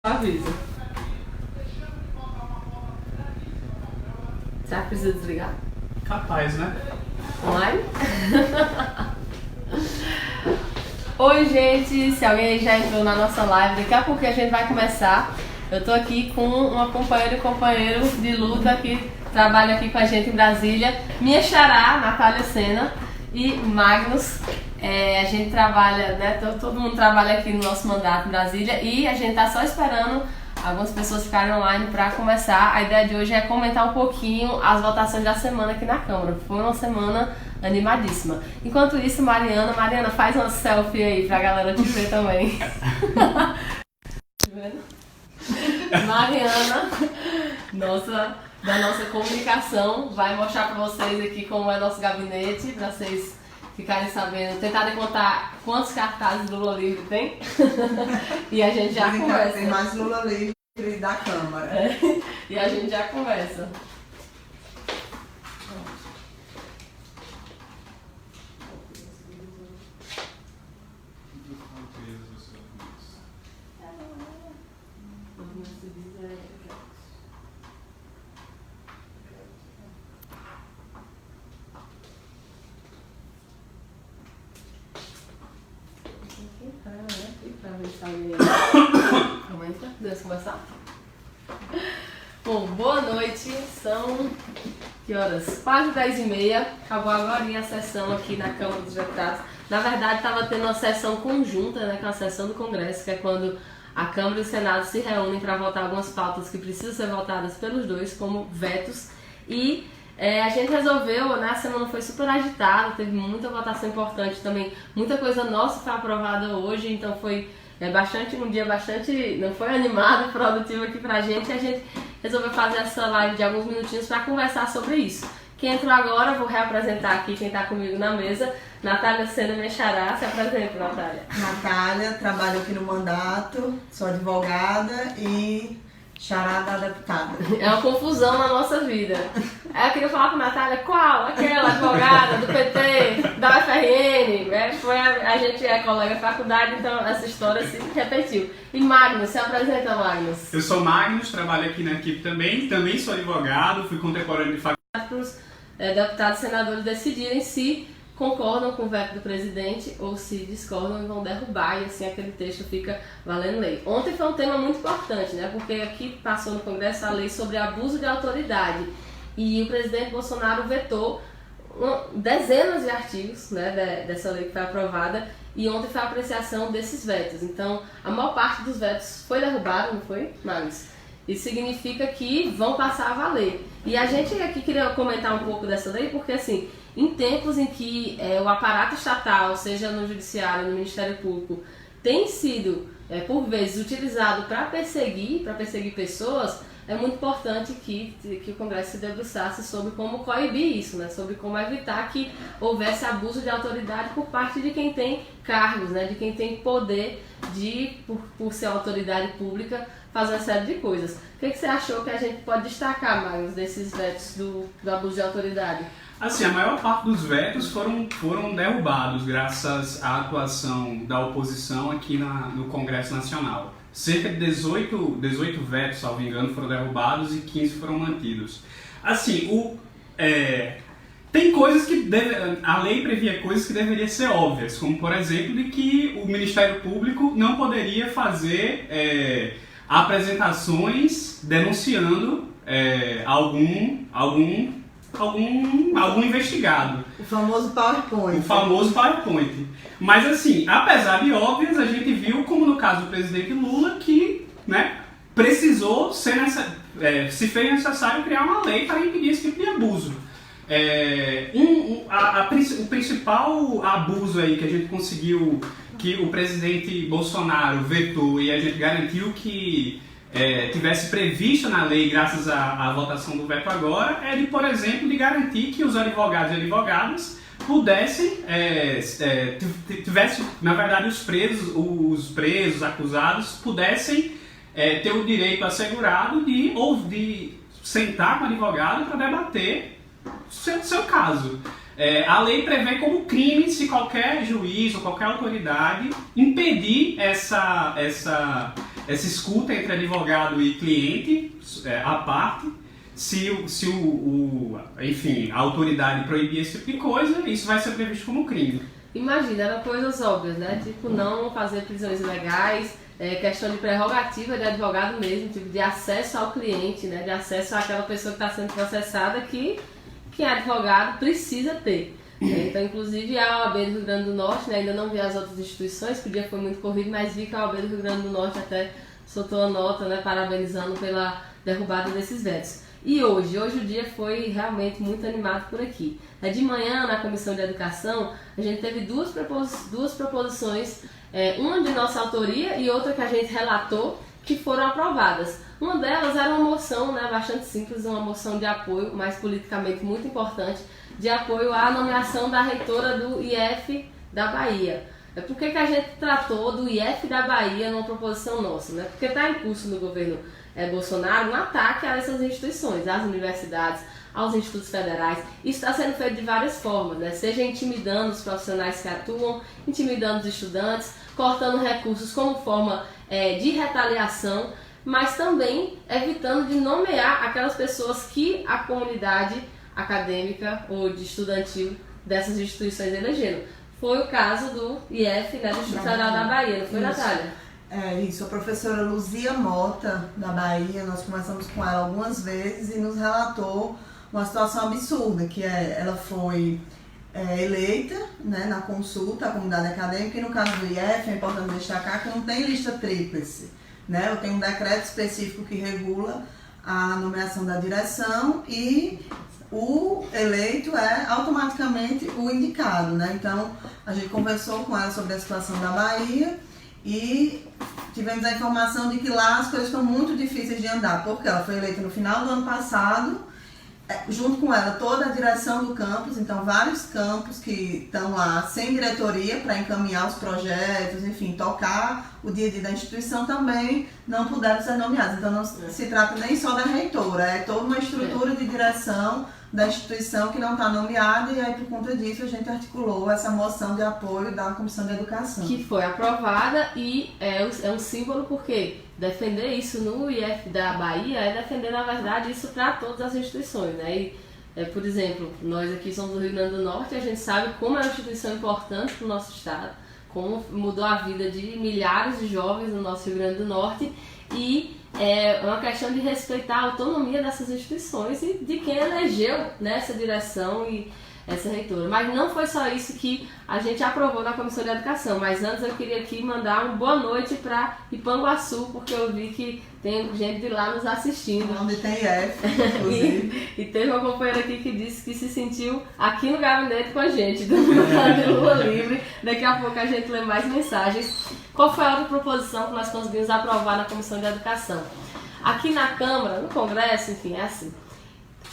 Avisa. Será que precisa desligar? Capaz, né? Online? Oi, gente. Se alguém já entrou na nossa live, daqui a pouco a gente vai começar. Eu tô aqui com uma companheira e companheiro de luta que trabalha aqui com a gente em Brasília. Minha xará, Natália Sena e Magnus. A gente trabalha, né? Todo mundo trabalha aqui no nosso mandato em Brasília e a gente tá só esperando algumas pessoas ficarem online para começar. A ideia de hoje é comentar um pouquinho as votações da semana aqui na Câmara. Foi uma semana animadíssima. Enquanto isso, Mariana, faz uma selfie aí pra galera te ver também. Mariana, da nossa comunicação, vai mostrar pra vocês aqui como é nosso gabinete, pra vocês ficarem sabendo, tentarem contar quantos cartazes do Lula Livre tem. E a gente já conversa. Tem mais Lula Livre da Câmara. E a gente já conversa. Podemos começar? Bom, boa noite. São que horas? Quase 10h30. Acabou agora a sessão aqui na Câmara dos Deputados. Na verdade, estava tendo uma sessão conjunta, né, com a sessão do Congresso, que é quando a Câmara e o Senado se reúnem para votar algumas pautas que precisam ser votadas pelos dois, como vetos. E a gente resolveu, né, a semana foi super agitada, teve muita votação importante também, muita coisa nossa foi aprovada hoje, então foi um dia bastante, não foi animado, produtivo aqui pra gente, e a gente resolveu fazer essa live de alguns minutinhos para conversar sobre isso. Quem entrou agora, vou reapresentar aqui quem está comigo na mesa, Natália Sena, minha xará. Se apresenta, Natália. Natália, trabalho aqui no mandato, sou advogada e xará da deputada. É uma confusão na nossa vida. Aí eu queria falar com a Natália, qual? Aquela advogada do PT, da UFRN, a gente é colega de faculdade, então essa história se repetiu. E Magnus, se apresenta, Magnus. Eu sou Magnus, trabalho aqui na equipe também sou advogado, fui contemporâneo de faculdade. Para os deputados e senadores decidirem se concordam com o veto do presidente ou se discordam e vão derrubar, e assim aquele texto fica valendo lei. Ontem foi um tema muito importante, né? Porque aqui passou no Congresso a lei sobre abuso de autoridade e o presidente Bolsonaro vetou dezenas de artigos, né, dessa lei que foi aprovada, e ontem foi a apreciação desses vetos. Então, a maior parte dos vetos foi derrubada, não foi, Marcos? Isso significa que vão passar a valer. E a gente aqui queria comentar um pouco dessa lei, porque assim, em tempos em que o aparato estatal, seja no judiciário, no Ministério Público, tem sido, por vezes, utilizado para perseguir pessoas, é muito importante que o Congresso se debruçasse sobre como coibir isso, né? Sobre como evitar que houvesse abuso de autoridade por parte de quem tem cargos, né? De quem tem poder de, por ser autoridade pública, fazer uma série de coisas. O que você achou que a gente pode destacar, Marcos, desses vetos do abuso de autoridade? Assim, a maior parte dos vetos foram derrubados graças à atuação da oposição aqui no Congresso Nacional. Cerca de 18 vetos, salvo engano, foram derrubados e 15 foram mantidos. Assim, tem coisas que a lei previa coisas que deveriam ser óbvias, como por exemplo de que o Ministério Público não poderia fazer apresentações denunciando algum investigado. O famoso PowerPoint. O famoso PowerPoint. Mas assim, apesar de óbvias, a gente viu, como no caso do presidente Lula, que, né, precisou se fez necessário criar uma lei para impedir esse tipo de abuso. O principal abuso aí que a gente conseguiu, que o presidente Bolsonaro vetou e a gente garantiu que tivesse previsto na lei, graças à votação do veto agora, é de, por exemplo, de garantir que os advogados e advogadas pudessem, na verdade, os presos, acusados, pudessem ter o direito assegurado de sentar com o advogado para debater seu caso. A lei prevê como crime se qualquer juiz ou qualquer autoridade impedir essa escuta entre advogado e cliente, à parte, enfim, a autoridade proibir esse tipo de coisa, isso vai ser previsto como crime. Imagina, eram coisas óbvias, né? Tipo, não fazer prisões ilegais, questão de prerrogativa de advogado mesmo, tipo, de acesso ao cliente, né? De acesso àquela pessoa que está sendo processada que advogado precisa ter. Então, inclusive, a OAB do Rio Grande do Norte, né? Ainda não vi as outras instituições, que o dia foi muito corrido, mas vi que a OAB do Rio Grande do Norte até soltou a nota, né? Parabenizando pela derrubada desses vetos. E hoje o dia foi realmente muito animado por aqui. De manhã, na Comissão de Educação, a gente teve duas proposições, uma de nossa autoria e outra que a gente relatou, que foram aprovadas. Uma delas era uma moção, né, bastante simples, uma moção de apoio, mas politicamente muito importante, de apoio à nomeação da reitora do IF da Bahia. Por que a gente tratou do IF da Bahia numa proposição nossa? Né? Porque está em curso no governo Bolsonaro um ataque a essas instituições, às universidades, aos institutos federais. Isso está sendo feito de várias formas, né? Seja intimidando os profissionais que atuam, intimidando os estudantes, cortando recursos como forma de retaliação, mas também evitando de nomear aquelas pessoas que a comunidade acadêmica ou de estudantil dessas instituições elegeram. Foi o caso do IF, né, do Instituto Federal da Bahia, não foi, Natália? Isso, a professora Luzia Mota, da Bahia, nós conversamos com ela algumas vezes e nos relatou uma situação absurda, que ela foi eleita, né, na consulta à comunidade acadêmica, e no caso do IF é importante destacar que não tem lista tríplice, né? Eu tenho um decreto específico que regula a nomeação da direção e o eleito é automaticamente o indicado, né? Então, a gente conversou com ela sobre a situação da Bahia e tivemos a informação de que lá as coisas estão muito difíceis de andar, porque ela foi eleita no final do ano passado, junto com ela toda a direção do campus, então vários campos que estão lá sem diretoria para encaminhar os projetos, enfim, tocar o dia a dia da instituição também não puderam ser nomeados. Então não se trata nem só da reitora, é toda uma estrutura de direção da instituição que não está nomeada, e aí por conta disso a gente articulou essa moção de apoio da Comissão de Educação. Que foi aprovada e é um símbolo, porque defender isso no IF da Bahia é defender, na verdade, isso para todas as instituições, né? E, por exemplo, nós aqui somos do Rio Grande do Norte e a gente sabe como é uma instituição importante para o nosso estado, como mudou a vida de milhares de jovens no nosso Rio Grande do Norte, e é uma questão de respeitar a autonomia dessas instituições e de quem elegeu nessa direção e essa reitora. Mas não foi só isso que a gente aprovou na Comissão de Educação, mas antes eu queria aqui mandar uma boa noite para Ipanguaçu, porque eu vi que tem gente de lá nos assistindo. Onde tem IF, inclusive. E teve uma companheira aqui que disse que se sentiu aqui no gabinete com a gente, do Lula Livre. Daqui a pouco a gente lê mais mensagens. Qual foi a outra proposição que nós conseguimos aprovar na Comissão de Educação? Aqui na Câmara, no Congresso, enfim, é assim.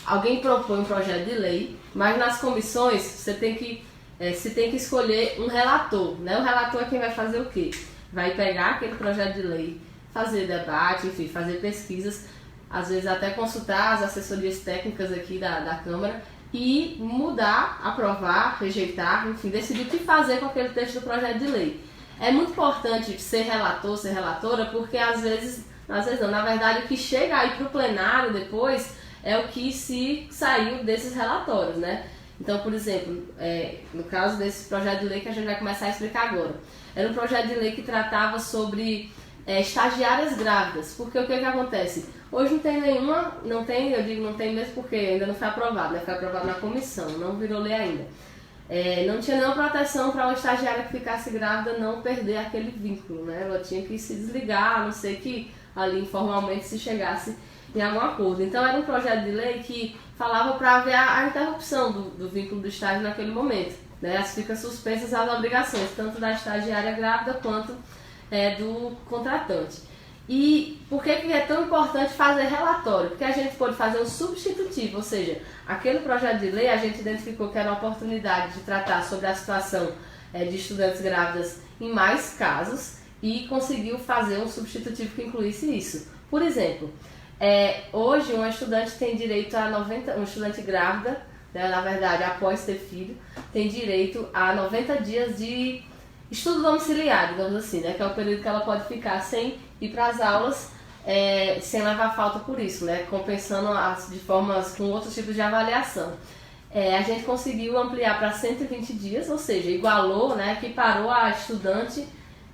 Alguém propõe um projeto de lei, mas nas comissões você tem que escolher um relator, né? O relator é quem vai fazer o quê? Vai pegar aquele projeto de lei, fazer debate, enfim, fazer pesquisas, às vezes até consultar as assessorias técnicas aqui da Câmara e mudar, aprovar, rejeitar, enfim, decidir o que fazer com aquele texto do projeto de lei. É muito importante ser relator, ser relatora, porque às vezes não, na verdade o que chega aí para o plenário depois é o que se saiu desses relatórios, né? Então, por exemplo, no caso desse projeto de lei que a gente vai começar a explicar agora, era um projeto de lei que tratava sobre estagiárias grávidas, porque o que acontece? Hoje não tem nenhuma, não tem mesmo porque ainda não foi aprovado, né? Foi aprovado na comissão, não virou lei ainda. Não tinha nenhuma proteção para uma estagiária que ficasse grávida não perder aquele vínculo, né? Ela tinha que se desligar, a não ser que ali informalmente se chegasse em algum acordo. Então era um projeto de lei que falava para haver a interrupção do vínculo do estágio naquele momento, né? As ficam suspensas as obrigações, tanto da estagiária grávida quanto do contratante. E por que é tão importante fazer relatório? Porque a gente pode fazer um substitutivo, ou seja, aquele projeto de lei a gente identificou que era uma oportunidade de tratar sobre a situação de estudantes grávidas em mais casos e conseguiu fazer um substitutivo que incluísse isso. Por exemplo, hoje uma estudante tem direito a uma estudante grávida, né, na verdade após ter filho, tem direito a 90 dias de estudo domiciliar, digamos assim, né? Que é o período que ela pode ficar sem ir para as aulas, sem levar falta por isso, né? Compensando de formas com outros tipos de avaliação. A gente conseguiu ampliar para 120 dias, ou seja, igualou, né? Equiparou a estudante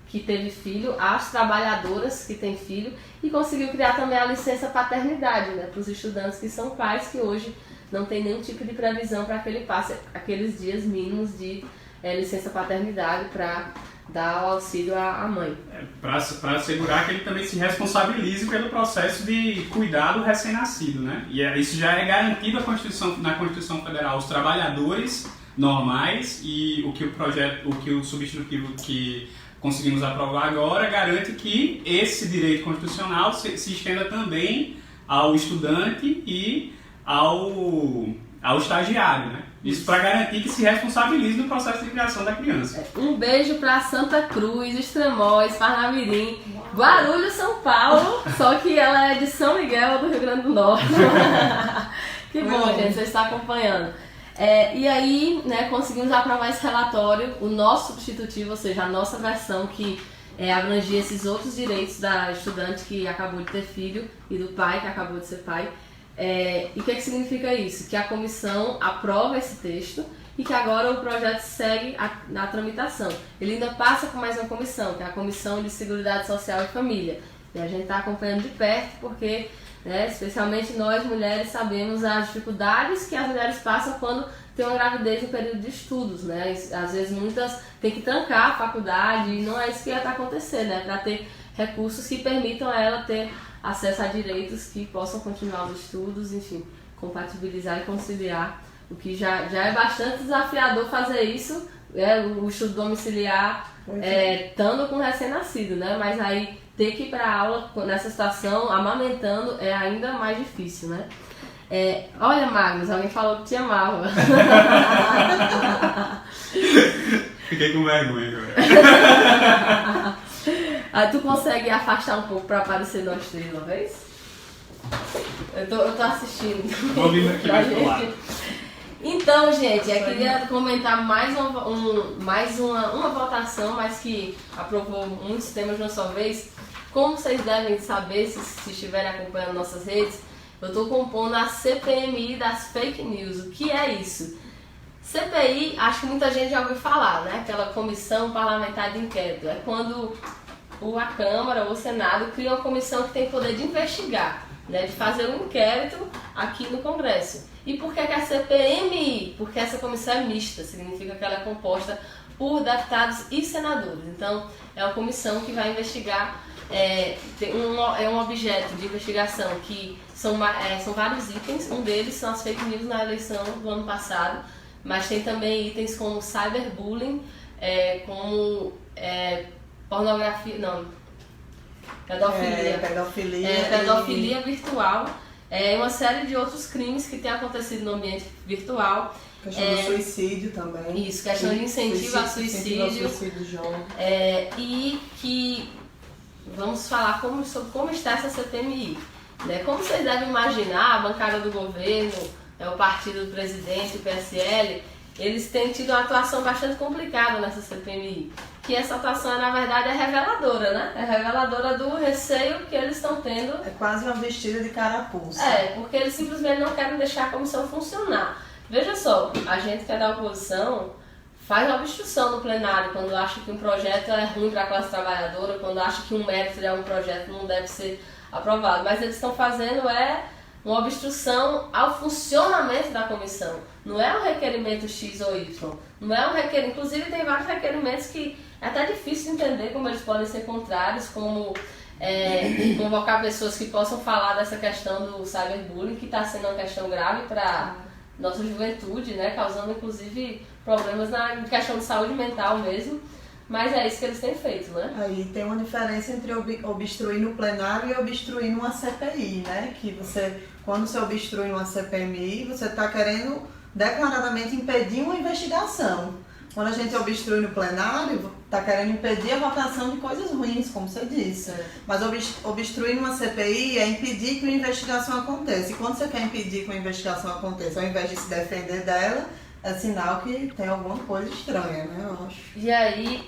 que teve filho às trabalhadoras que têm filho e conseguiu criar também a licença paternidade, né? Para os estudantes que são pais que hoje não tem nenhum tipo de previsão para que ele passe aqueles dias mínimos de licença paternidade para dar o auxílio à mãe. Para assegurar que ele também se responsabilize pelo processo de cuidar do recém-nascido, né? E isso já é garantido na Constituição Federal aos trabalhadores normais, e o que o substitutivo que conseguimos aprovar agora garante que esse direito constitucional se estenda também ao estudante e ao estagiário, né? Isso para garantir que se responsabilize no processo de criação da criança. Um beijo para Santa Cruz, Extremóis, Parnamirim, Guarulhos, São Paulo, só que ela é de São Miguel do Rio Grande do Norte. Que bom, gente, você está acompanhando. E aí, né, conseguimos aprovar esse relatório, o nosso substitutivo, ou seja, a nossa versão que abrangia esses outros direitos da estudante que acabou de ter filho e do pai que acabou de ser pai. E o que significa isso? Que a comissão aprova esse texto e que agora o projeto segue na tramitação. Ele ainda passa por mais uma comissão, que é a Comissão de Seguridade Social e Família. E a gente está acompanhando de perto porque, né, especialmente nós mulheres sabemos as dificuldades que as mulheres passam quando tem uma gravidez no período de estudos, né? Às vezes muitas têm que trancar a faculdade e não é isso que está acontecendo, né? Para ter recursos que permitam a ela ter acesso a direitos que possam continuar os estudos, enfim, compatibilizar e conciliar, o que já é bastante desafiador fazer isso, o estudo domiciliar, estando com recém-nascido, né? Mas aí ter que ir para a aula nessa situação, amamentando, é ainda mais difícil, né? Olha, Magnus, alguém falou que te amava. Fiquei com vergonha agora. Aí tu consegue afastar um pouco para aparecer nós três uma vez? Eu tô assistindo. Vou vir aqui mais pro lado. Então, gente, eu queria comentar mais uma votação, mas que aprovou muitos temas de uma só vez. Como vocês devem saber, se estiverem acompanhando nossas redes, eu estou compondo a CPMI das fake news. O que é isso? CPI, acho que muita gente já ouviu falar, né? Aquela Comissão Parlamentar de Inquérito. É quando a Câmara ou o Senado cria uma comissão que tem poder de investigar, né? De fazer um inquérito aqui no Congresso. E por que é CPMI? Porque essa comissão é mista, significa que ela é composta por deputados e senadores. Então, é uma comissão que vai investigar, um objeto de investigação que são vários itens. Um deles são as fake news na eleição do ano passado, mas tem também itens como cyberbullying, como pornografia, não, pedofilia virtual, uma série de outros crimes que têm acontecido no ambiente virtual. Questão do suicídio também. Isso, questão de incentivo a suicídio. E que vamos falar sobre como está essa CPMI. Né? Como vocês devem imaginar, a bancada do governo, o partido do presidente, o PSL, eles têm tido uma atuação bastante complicada nessa CPMI. Que essa atuação, na verdade, é reveladora, né? É reveladora do receio que eles estão tendo. É quase uma vestida de carapuça. Porque eles simplesmente não querem deixar a comissão funcionar. Veja só, a gente que é da oposição faz uma obstrução no plenário quando acha que um projeto é ruim para a classe trabalhadora, quando acha que um mérito de algum projeto não deve ser aprovado. Mas eles estão fazendo uma obstrução ao funcionamento da comissão. Não é um requerimento X ou Y. Não é um requerimento. Inclusive, tem vários requerimentos que é até difícil entender como eles podem ser contrários, como convocar pessoas que possam falar dessa questão do cyberbullying, que está sendo uma questão grave para nossa juventude, né? Causando, inclusive, problemas na questão de saúde mental mesmo. Mas é isso que eles têm feito, né? Aí tem uma diferença entre obstruir no plenário e obstruir numa CPI, né? Que quando você obstrui numa CPMI, você está querendo declaradamente impedir uma investigação. Quando a gente obstrui no plenário, está querendo impedir a votação de coisas ruins, como você disse. Mas obstruir numa CPI é impedir que uma investigação aconteça. E quando você quer impedir que uma investigação aconteça, ao invés de se defender dela, é sinal que tem alguma coisa estranha, né, eu acho. E aí,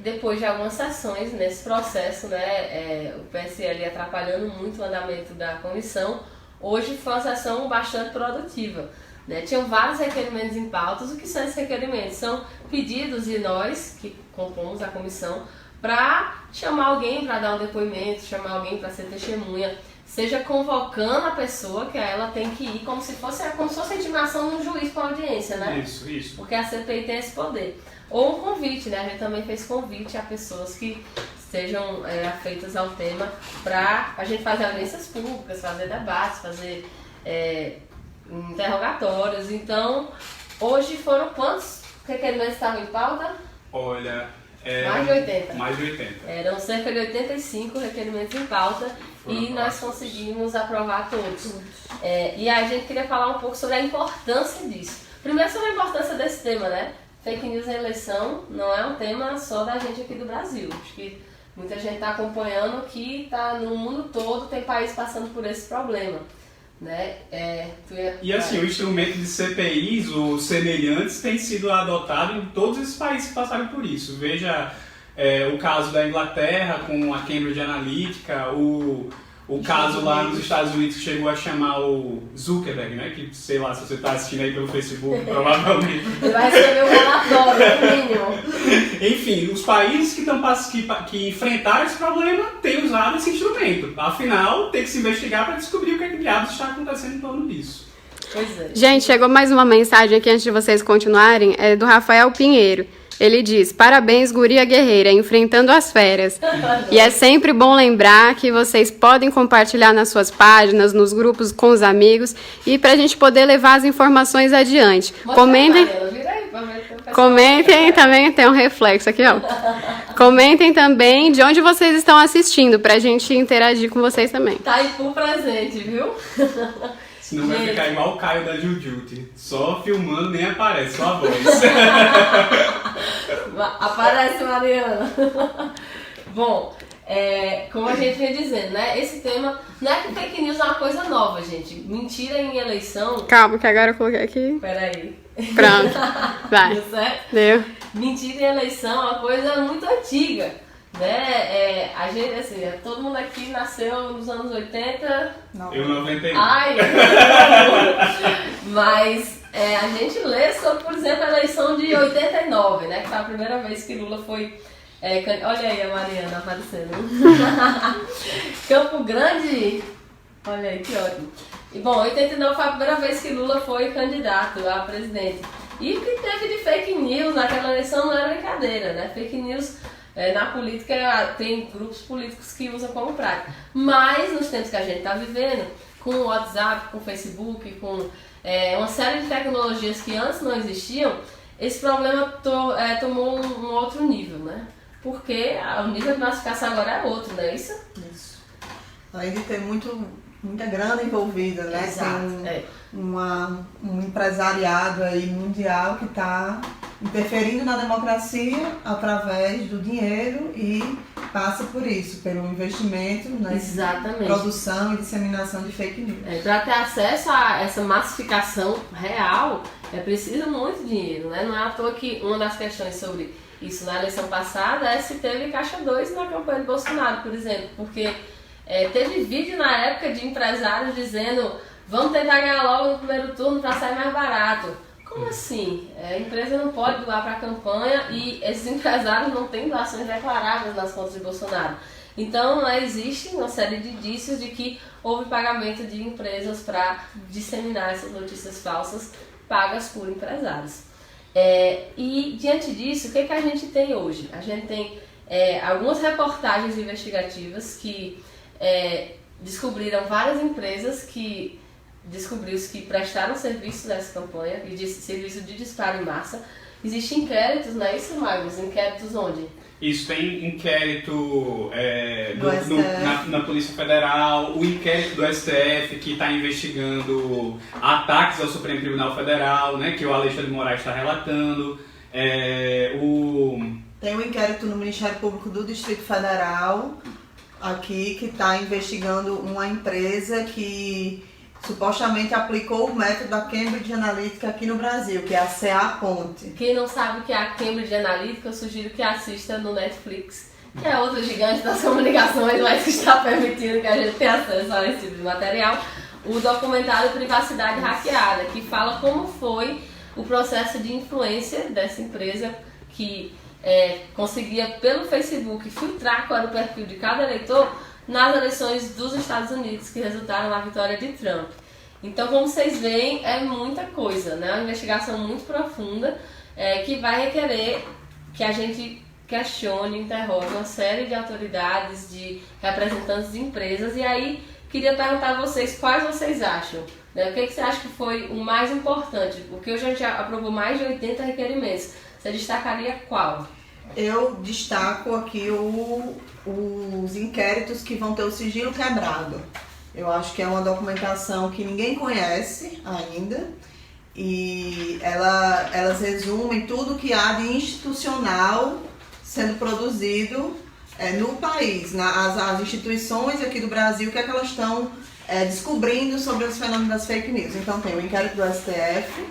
depois de algumas sessões nesse processo, né, o PSL atrapalhando muito o andamento da comissão, hoje foi uma sessão bastante produtiva. Né? Tinham vários requerimentos em pautas. O que são esses requerimentos? São pedidos de nós, que compomos a comissão, para chamar alguém para dar um depoimento, chamar alguém para ser testemunha, seja convocando a pessoa, que ela tem que ir como se fosse a intimação de um juiz para audiência, né? Isso. Porque a CPI tem esse poder. Ou um convite, né? A gente também fez convite a pessoas que sejam afeitas ao tema para a gente fazer audiências públicas, fazer debates, fazer interrogatórios. Então, hoje foram quantos requerimentos estavam em pauta? Olha, mais de 80. Mais de 80. Eram cerca de 85 requerimentos em pauta e nós conseguimos aprovar todos. E a gente queria falar um pouco sobre a importância disso. Primeiro sobre a importância desse tema, né? Fake news na eleição não é um tema só da gente aqui do Brasil. Acho que muita gente está acompanhando que está no mundo todo, tem país passando por esse problema. Né? E assim, o instrumento de CPIs ou semelhantes tem sido adotado em todos esses países que passaram por isso. Veja o caso da Inglaterra com a Cambridge Analytica, o caso lá nos Estados Unidos que chegou a chamar o Zuckerberg, né? Que sei lá, se você está assistindo aí pelo Facebook, provavelmente. Ele vai receber um relatório, no mínimo. Enfim, os países que enfrentaram esse problema têm usado esse instrumento. Afinal, tem que se investigar para descobrir o que diabos está acontecendo em torno disso. Pois é. Gente, chegou mais uma mensagem aqui antes de vocês continuarem, do Rafael Pinheiro. Ele diz: parabéns, guria guerreira, enfrentando as feras. E é sempre bom lembrar que vocês podem compartilhar nas suas páginas, nos grupos com os amigos, e pra gente poder levar as informações adiante. Comentem também, tem um reflexo aqui, ó. Comentem também de onde vocês estão assistindo, pra gente interagir com vocês também. Tá aí por presente, viu? Senão vai ficar igual o Caio da Jujute. Só filmando, nem aparece, só a voz. Aparece, Mariana. Bom, como a gente vem dizendo, né? Esse tema não é que fake news é uma coisa nova, gente. Mentira em eleição... Calma, que agora eu coloquei aqui. Peraí. Pronto, vai. Deu certo? Deu. Mentira em eleição é uma coisa muito antiga. Né? A gente, assim, todo mundo aqui nasceu nos anos 80. Não. Eu 91. Ai, mas a gente lê sobre, por exemplo, a eleição de 89, né? Que foi a primeira vez que Lula foi... olha aí a Mariana aparecendo. Campo Grande. Olha aí, que ótimo. E bom, 89 foi a primeira vez que Lula foi candidato a presidente. E o que teve de fake news naquela eleição não era brincadeira, né? Fake news... na política tem grupos políticos que usam como prática. Mas nos tempos que a gente está vivendo, com o WhatsApp, com o Facebook, com uma série de tecnologias que antes não existiam, esse problema tomou um outro nível, né? Porque o nível de massificação agora é outro, não é isso? Isso. Além de ter muita grana envolvida, né? Exato, tem um empresariado aí mundial que está interferindo na democracia através do dinheiro e passa por isso, pelo investimento na produção e disseminação de fake news. Para ter acesso a essa massificação real, é preciso muito dinheiro, né? Não é à toa que uma das questões sobre isso na eleição passada é se teve caixa 2 na campanha de Bolsonaro, por exemplo, porque teve vídeo na época de empresários dizendo: vamos tentar ganhar logo no primeiro turno para sair mais barato. Como assim? A empresa não pode doar para a campanha e esses empresários não têm doações declaradas nas contas de Bolsonaro. Então, existe uma série de indícios de que houve pagamento de empresas para disseminar essas notícias falsas pagas por empresários. E, diante disso, o que a gente tem hoje? A gente tem algumas reportagens investigativas que descobriram várias empresas que descobriu-se que prestaram serviço nessa campanha, e serviço de disparo em massa. Existem inquéritos, não é isso, Magnus? Inquéritos onde? Isso, tem inquérito na Polícia Federal, o inquérito do STF que está investigando ataques ao Supremo Tribunal Federal, né, que o Alexandre de Moraes está relatando. Tem um inquérito no Ministério Público do Distrito Federal, aqui, que está investigando uma empresa que supostamente aplicou o método da Cambridge Analytica aqui no Brasil, que é a CA-Ponte. Quem não sabe o que é a Cambridge Analytica, eu sugiro que assista no Netflix, que é outro gigante das comunicações, mas que está permitindo que a gente tenha acesso a esse tipo de material, o documentário Privacidade Hackeada, que fala como foi o processo de influência dessa empresa que conseguia pelo Facebook filtrar qual era o perfil de cada eleitor nas eleições dos Estados Unidos que resultaram na vitória de Trump. Então, como vocês veem, é muita coisa, né? Uma investigação muito profunda que vai requerer que a gente questione, interrogue uma série de autoridades, de representantes de empresas. E aí, queria perguntar a vocês quais vocês acham, né? O que você acha que foi o mais importante? Porque hoje a gente já aprovou mais de 80 requerimentos. Você destacaria qual? Eu destaco aqui os inquéritos que vão ter o sigilo quebrado. Eu acho que é uma documentação que ninguém conhece ainda e elas resumem tudo que há de institucional sendo produzido no país. As instituições aqui do Brasil, o que é que elas estão descobrindo sobre os fenômenos das fake news. Então tem o inquérito do STF,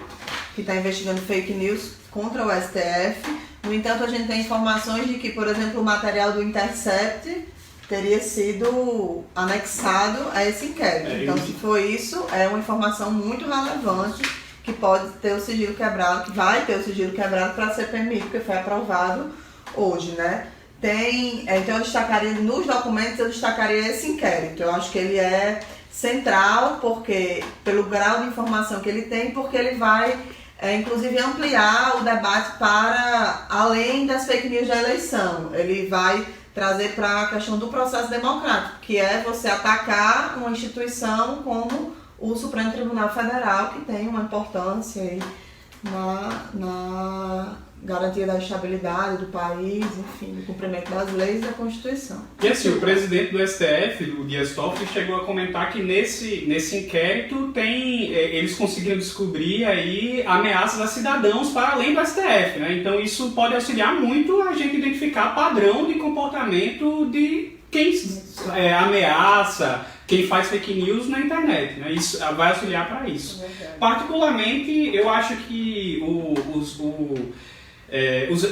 que está investigando fake news contra o STF. No entanto, a gente tem informações de que, por exemplo, o material do Intercept teria sido anexado a esse inquérito. Então, se for isso, é uma informação muito relevante que pode ter o sigilo quebrado, que vai ter o sigilo quebrado para a CPMI, porque foi aprovado hoje, né? Então, eu destacaria, nos documentos, eu destacaria esse inquérito. Eu acho que ele é central, porque pelo grau de informação que ele tem, porque ele vai inclusive ampliar o debate para além das fake news da eleição. Ele vai trazer para a questão do processo democrático, que é você atacar uma instituição como o Supremo Tribunal Federal, que tem uma importância aí na garantia da estabilidade do país, enfim, do cumprimento das leis e da Constituição. E assim, o presidente do STF, do Dias Toffoli, chegou a comentar que nesse inquérito eles conseguiram descobrir aí ameaças a cidadãos para além do STF, né? Então isso pode auxiliar muito a gente identificar padrão de comportamento de quem ameaça, quem faz fake news na internet, né? Isso vai auxiliar para isso. Particularmente, eu acho que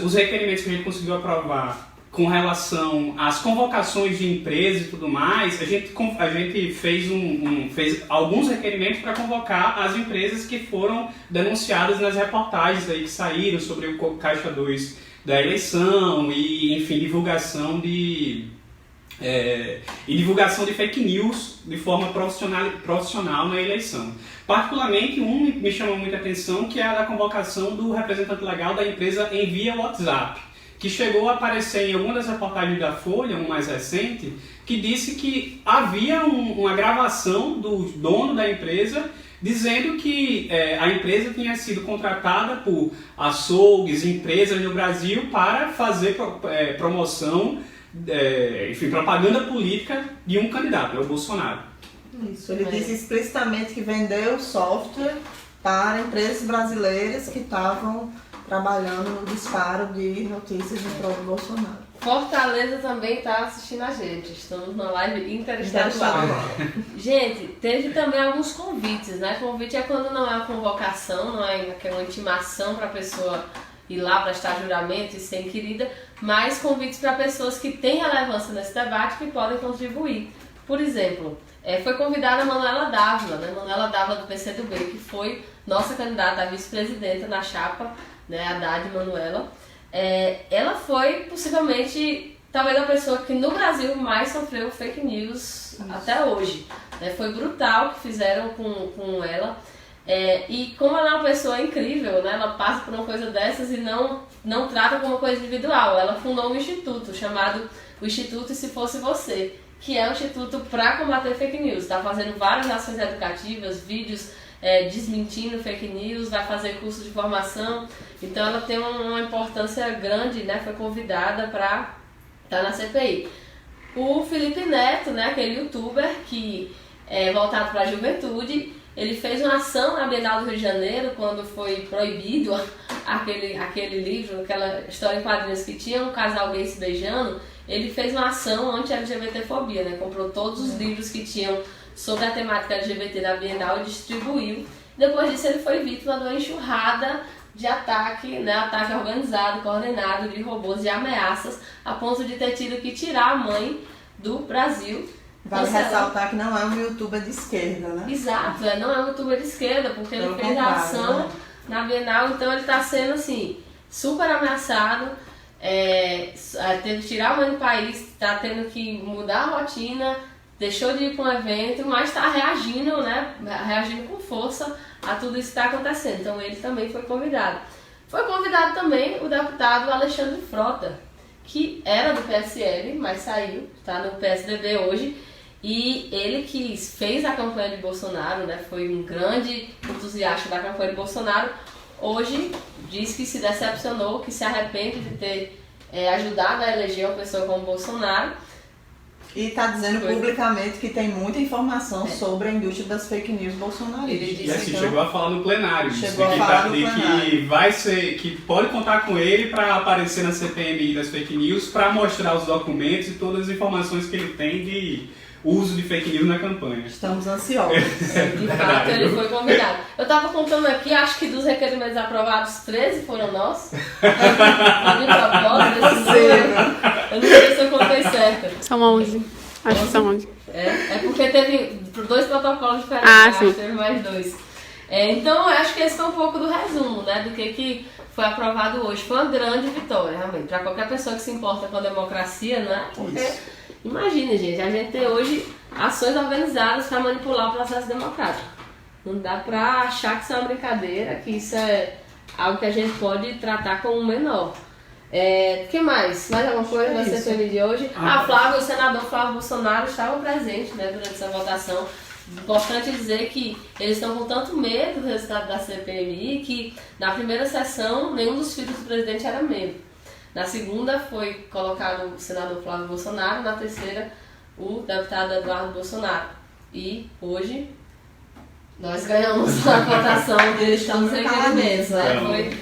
os requerimentos que a gente conseguiu aprovar com relação às convocações de empresas e tudo mais, a gente fez alguns requerimentos para convocar as empresas que foram denunciadas nas reportagens aí que saíram sobre o Caixa 2 da eleição e, enfim, divulgação de fake news de forma profissional na eleição. Particularmente, me chamou muita atenção, que é a da convocação do representante legal da empresa Envia WhatsApp, que chegou a aparecer em alguma das reportagens da Folha, um mais recente, que disse que havia uma gravação do dono da empresa dizendo que a empresa tinha sido contratada por açougues, empresas no Brasil para fazer promoção, enfim, propaganda política de um candidato, é o Bolsonaro. Isso, ele disse explicitamente que vendeu software para empresas brasileiras que estavam trabalhando no disparo de notícias em prol do Bolsonaro. Fortaleza também está assistindo a gente, estamos numa live interestadual. Gente, teve também alguns convites, né? Convite é quando não é uma convocação, não é aquela intimação para a pessoa ir lá prestar juramento e ser inquirida, mas convites para pessoas que têm relevância nesse debate que podem contribuir. Por exemplo, foi convidada a Manuela Dávila, né? Manuela Dávila do PCdoB, que foi nossa candidata a vice-presidenta na chapa, né? Haddad Manuela. Ela foi possivelmente, talvez, a pessoa que no Brasil mais sofreu fake news até hoje. Foi brutal o que fizeram com ela. E como ela é uma pessoa incrível, né? Ela passa por uma coisa dessas e não trata como uma coisa individual. Ela fundou um instituto chamado o Instituto E Se Fosse Você, que é um instituto para combater fake news. Está fazendo várias ações educativas, vídeos desmentindo fake news, vai fazer cursos de formação. Então ela tem uma importância grande, né? Foi convidada para estar na CPI. O Felipe Neto, né? Aquele youtuber que é voltado para a juventude, ele fez uma ação na Bienal do Rio de Janeiro, quando foi proibido aquele livro, aquela história em quadrinhos que tinha um casal gay se beijando. ele fez uma ação anti-LGBTfobia, né? Comprou todos os livros que tinham sobre a temática LGBT da Bienal e distribuiu. Depois disso ele foi vítima de uma enxurrada de ataque, né? Ataque organizado, coordenado, de robôs e ameaças, a ponto de ter tido que tirar a mãe do Brasil. Vale ressaltar que não é um youtuber de esquerda, né? Exato, não é um youtuber de esquerda, porque ele fez a ação na Bienal, então ele está sendo assim, super ameaçado, teve que tirar a mãe do país, está tendo que mudar a rotina, deixou de ir para um evento, mas está reagindo, né? Reagindo com força a tudo isso que está acontecendo. Então ele também foi convidado. Foi convidado também o deputado Alexandre Frota, que era do PSL, mas saiu, está no PSDB hoje. E ele que fez a campanha de Bolsonaro, né, foi um grande entusiasta da campanha de Bolsonaro, hoje diz que se decepcionou, que se arrepende de ter ajudado a eleger uma pessoa como Bolsonaro. E está dizendo publicamente que tem muita informação sobre a indústria das fake news bolsonaristas. E assim, chegou a falar no plenário. Que pode contar com ele para aparecer na CPMI das fake news, para mostrar os documentos e todas as informações que ele tem de uso de fake news na campanha. Estamos ansiosos. De fato, ele foi convidado. Eu estava contando aqui, acho que dos requerimentos aprovados, 13 foram nossos. De propósito, eu não sei se eu contei certo. São 11. Acho que são 11. É porque teve 2 protocolos diferentes, acho que teve mais 2. Então, eu acho que esse foi um pouco do resumo, né, do que foi aprovado hoje. Foi uma grande vitória, realmente, para qualquer pessoa que se importa com a democracia, né? Porque, imagine, gente, a gente tem hoje ações organizadas para manipular o processo democrático. Não dá para achar que isso é uma brincadeira, que isso é algo que a gente pode tratar como menor. O que mais? Mais alguma coisa na CPMI de hoje? O senador Flávio Bolsonaro estava presente, né, durante essa votação. Importante dizer que eles estão com tanto medo do resultado da CPMI que na primeira sessão nenhum dos filhos do presidente era membro. Na segunda foi colocado o senador Flávio Bolsonaro, na terceira o deputado Eduardo Bolsonaro. E hoje nós ganhamos a votação deles todos os requerimentos, né?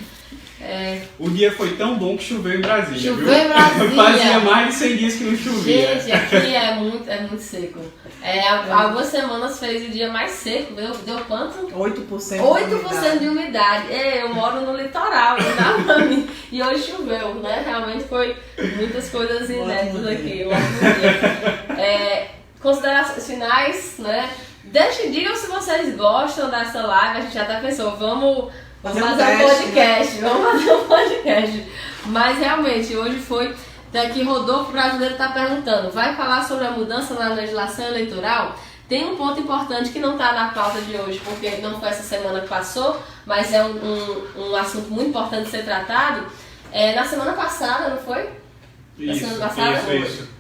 O dia foi tão bom que choveu em Brasília. Choveu em Brasília. Fazia mais de 100 dias que não chovia. Gente, aqui é muito seco. Há algumas semanas fez o dia mais seco. Deu quanto? 8% de umidade. Eu moro no litoral, e hoje choveu, né? Realmente foi muitas coisas inéditas aqui. Considerações finais, né? Digam se vocês gostam dessa live. A gente já até pensou, vamos fazer um podcast. Mas realmente, hoje foi... Daqui Rodolfo Brasileiro está perguntando, vai falar sobre a mudança na legislação eleitoral? Tem um ponto importante que não está na pauta de hoje, porque não foi essa semana que passou, mas é um assunto muito importante de ser tratado. Na semana passada, não foi? Isso, semana passada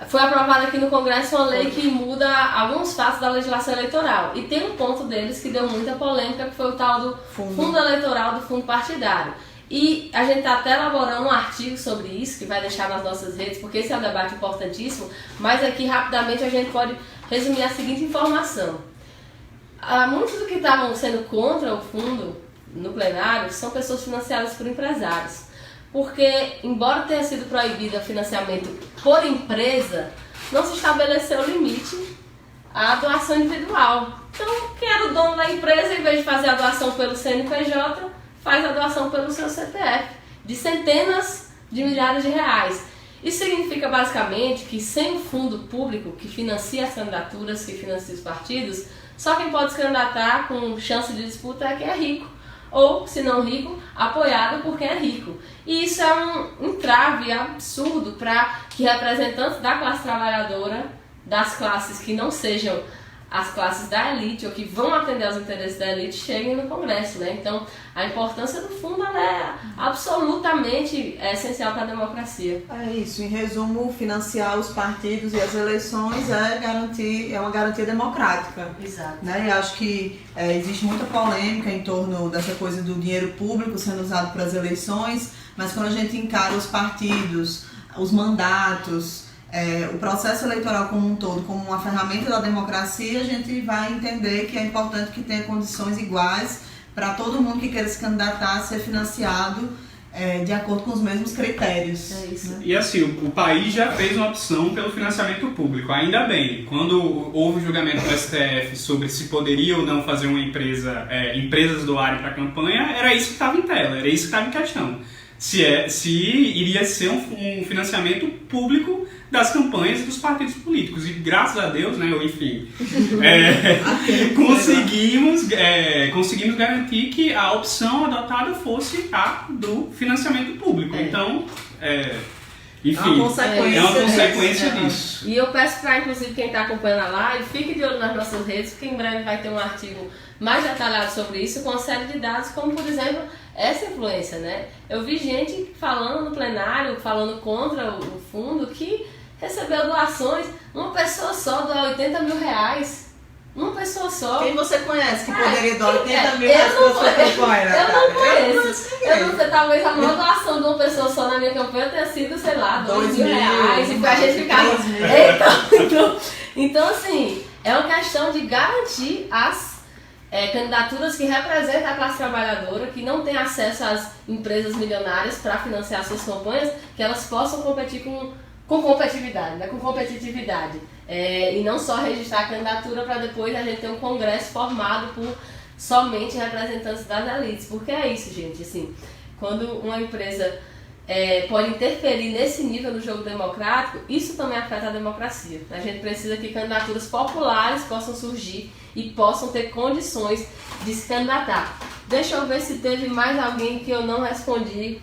foi aprovada aqui no Congresso uma lei que muda alguns fatos da legislação eleitoral. E tem um ponto deles que deu muita polêmica, que foi o tal do fundo eleitoral do fundo partidário. E a gente está até elaborando um artigo sobre isso, que vai deixar nas nossas redes, porque esse é um debate importantíssimo, mas aqui rapidamente a gente pode resumir a seguinte informação. Muitos do que estavam sendo contra o fundo no plenário são pessoas financiadas por empresários. Porque, embora tenha sido proibido o financiamento por empresa, não se estabeleceu limite à doação individual. Então, quem era o dono da empresa, em vez de fazer a doação pelo CNPJ, faz a doação pelo seu CPF, de centenas de milhares de reais. Isso significa basicamente que sem o fundo público que financia as candidaturas, que financia os partidos, só quem pode se candidatar com chance de disputa é quem é rico. Ou, se não rico, apoiado por quem é rico. E isso é um entrave absurdo para que representantes da classe trabalhadora, das classes que não sejam as classes da elite, ou que vão atender aos interesses da elite, cheguem no Congresso, né? Então, a importância do fundo é absolutamente essencial para a democracia. É isso, em resumo, financiar os partidos e as eleições é uma garantia democrática. Exato. Né? E acho que existe muita polêmica em torno dessa coisa do dinheiro público sendo usado para as eleições, mas quando a gente encara os partidos, os mandatos, o processo eleitoral como um todo, como uma ferramenta da democracia, a gente vai entender que é importante que tenha condições iguais para todo mundo que queira se candidatar a ser financiado de acordo com os mesmos critérios. É isso. Né? E assim, o país já fez uma opção pelo financiamento público, ainda bem. Quando houve o julgamento do STF sobre se poderia ou não fazer uma empresas doarem para a campanha, era isso que estava em tela, era isso que estava em questão. Se iria ser um financiamento público das campanhas e dos partidos políticos. E graças a Deus, né, enfim, conseguimos garantir que a opção adotada fosse a do financiamento público. Então, enfim, é uma consequência disso. E eu peço para, inclusive, quem está acompanhando a live, fique de olho nas nossas redes, porque em breve vai ter um artigo mais detalhado sobre isso, com uma série de dados, como, por exemplo, essa influência, né? Eu vi gente falando no plenário, falando contra o fundo, que recebeu doações, uma pessoa só doa 80 mil reais. Uma pessoa só. Quem você conhece que poderia doar 80 mil reais para sua campanha? Eu não conheço. Eu não sei, talvez a maior doação de uma pessoa só na minha campanha tenha sido, sei lá, 2 mil reais. E a gente ficava... Então, assim, é uma questão de garantir as candidaturas que representam a classe trabalhadora, que não tem acesso às empresas milionárias para financiar suas campanhas, que elas possam competir com competitividade, né? Com competitividade. E não só registrar a candidatura para depois a gente ter um congresso formado por somente representantes das elites. Porque é isso, gente, assim, quando uma empresa pode interferir nesse nível no jogo democrático, isso também afeta a democracia. A gente precisa que candidaturas populares possam surgir e possam ter condições de se candidatar. Deixa eu ver se teve mais alguém que eu não respondi.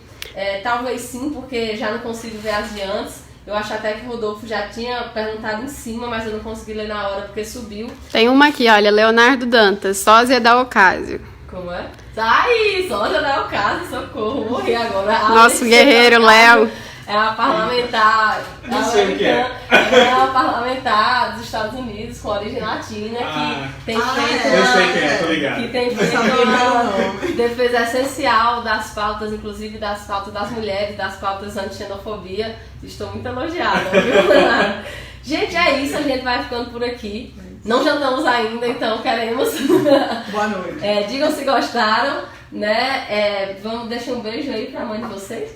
Talvez sim, porque já não consigo ver as de antes. Eu acho até que o Rodolfo já tinha perguntado em cima, mas eu não consegui ler na hora porque subiu. Tem uma aqui, olha, Leonardo Dantas, sósia da Ocasio. Como é? Ai, sósia da Ocasio, socorro, morri agora. Nosso guerreiro, Léo. É a parlamentar Não sei o que é. É a parlamentar dos Estados Unidos com origem latina que tem feito eu sei quem é, tô ligado. Que tem feito uma defesa essencial das pautas, inclusive das pautas das mulheres, das pautas anti-xenofobia. Estou muito elogiada, viu? Gente, é isso, a gente vai ficando por aqui. Não jantamos ainda, então queremos. Boa noite. Digam se gostaram, né? Deixa um beijo aí pra mãe de vocês.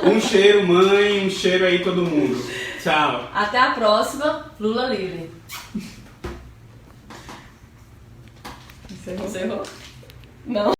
Um cheiro, mãe, um cheiro aí todo mundo. Tchau. Até a próxima. Lula livre. Encerrou? Não.